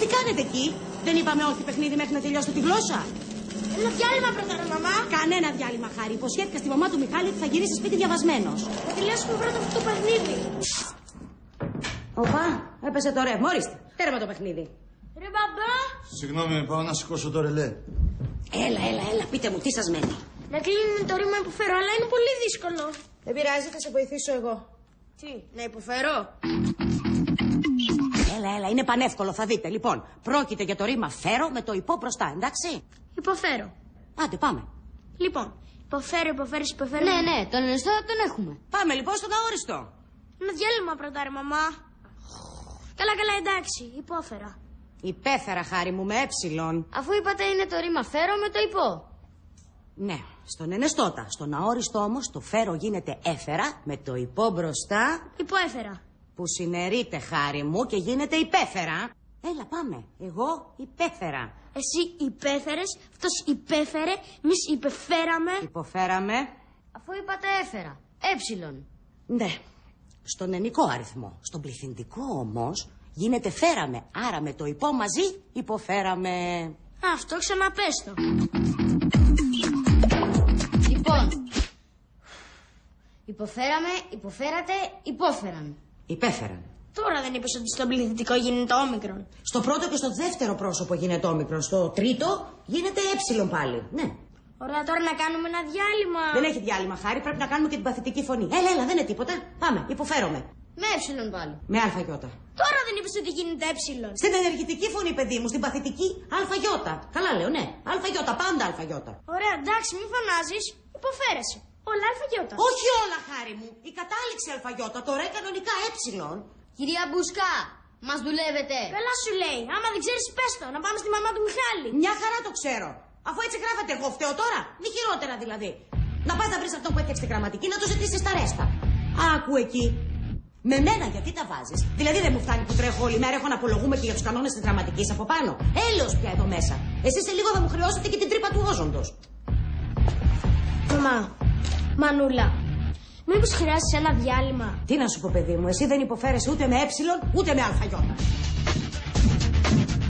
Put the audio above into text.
Τι κάνετε εκεί? Δεν είπαμε όχι παιχνίδι μέχρι να τελειώσετε τη γλώσσα? Ένα διάλειμμα πρώτα, ρε μαμά. Κανένα διάλειμμα, Χάρη. Υποσχέθηκα στη μαμά του Μιχάλη ότι θα γυρίσει σπίτι διαβασμένος. Θα τελειώσουμε πρώτα αυτό το παιχνίδι. Οπα, έπεσε το ρεύμα. Ορίστε. Τέρμα το παιχνίδι. Ρε μπαμπά. Συγγνώμη, πάω να σηκώσω το ρελέ. Έλα, πείτε μου, τι σας μένει? Να κλείνουμε το ρήμα που φέρω, αλλά είναι πολύ δύσκολο. Δεν πειράζει, θα σε βοηθήσω εγώ. Τι, να υποφέρω? Έλα, είναι πανεύκολο, θα δείτε. Λοιπόν, πρόκειται για το ρήμα φέρω με το υπό μπροστά, εντάξει? Υποφέρω. Άντε, πάμε. Λοιπόν, υποφέρεις. Ναι, τον ενιστό τον έχουμε. Πάμε λοιπόν στον αόριστο. Ένα διάλειμμα πρώτα, ρε μαμά. Καλά, εντάξει, υπόφερα. Υπέφερα, Χάρη μου, με έψιλον. Αφού είπατε είναι το ρήμα φέρω με το υπό. Ναι, στον ενεστώτα. Στον αόριστο όμως το φέρω γίνεται έφερα με το υπό μπροστά. Υπόέφερα. Που συναιρείται, Χάρη μου, και γίνεται υπέφερα. Έλα, πάμε. Εγώ υπέφερα. Εσύ υπέφερες, αυτός υπέφερε, εμείς υπεφέραμε. Υποφέραμε. Αφού είπατε έφερα. Έψιλον. Ναι, στον ενικό αριθμό. Στον πληθυντικό όμως γίνεται φέραμε. Άρα με το υπό μαζί υποφέραμε. Αυτό ξαναπες το. Λοιπόν, υποφέραμε, υποφέρατε, υπόφεραν. Υπέφεραν. Τώρα δεν είπες ότι στον πληθυντικό γίνεται όμικρον? Στο πρώτο και στο δεύτερο πρόσωπο γίνεται όμικρον. Στο τρίτο γίνεται έψιλον πάλι. Ναι. Ωραία, τώρα να κάνουμε ένα διάλειμμα. Δεν έχει διάλειμμα, Χάρη. Πρέπει να κάνουμε και την παθητική φωνή. Έλα, δεν είναι τίποτα. Πάμε, υποφέρομαι. Με έψιλον πάλι. Με αλφαγιώτα. Τώρα δεν είπες ότι γίνεται έψιλον? Στην ενεργητική φωνή, παιδί μου, στην παθητική αλφαγιώτα. Καλά λέω, ναι. Αλφαγιώτα, πάντα αλφαγιώτα. Ωραία, εντάξει, μην φωνάζεις. Υποφέρεσαι. Όλα αλφαγιώτα. Όχι όλα, Χάρη μου. Η κατάληξη αλφαγιώτα, τώρα κανονικά έψιλον. Κυρία Μπουσκά, μας δουλεύετε. Καλά σου λέει. Άμα δεν ξέρεις, πες το. Να πάμε στη μαμά του Μιχάλη. Μια χαρά το ξέρω. Αφού έτσι γράφεται, εγώ φταίω τώρα. Μη χειρότερα δηλαδή. Να πας να βρεις αυτό που έφτιαξε τη γραμματική, να το ζητήσεις στα ρέστα. Άκου εκεί. Με μένα γιατί τα βάζεις? Δηλαδή δεν μου φτάνει που τρέχω όλη μέρα, έχω να απολογούμε και για τους κανόνες της γραμματικής από πάνω. Έλεος πια εδώ μέσα. Εσείς σε λίγο θα μου χρεώσετε και την τρύπα του όζοντος. Μανούλα, μήπως χρειάζεσαι ένα διάλειμμα? Τι να σου πω, παιδί μου, εσύ δεν υποφέρεσαι ούτε με έψιλον ούτε με αλφαγιώτα.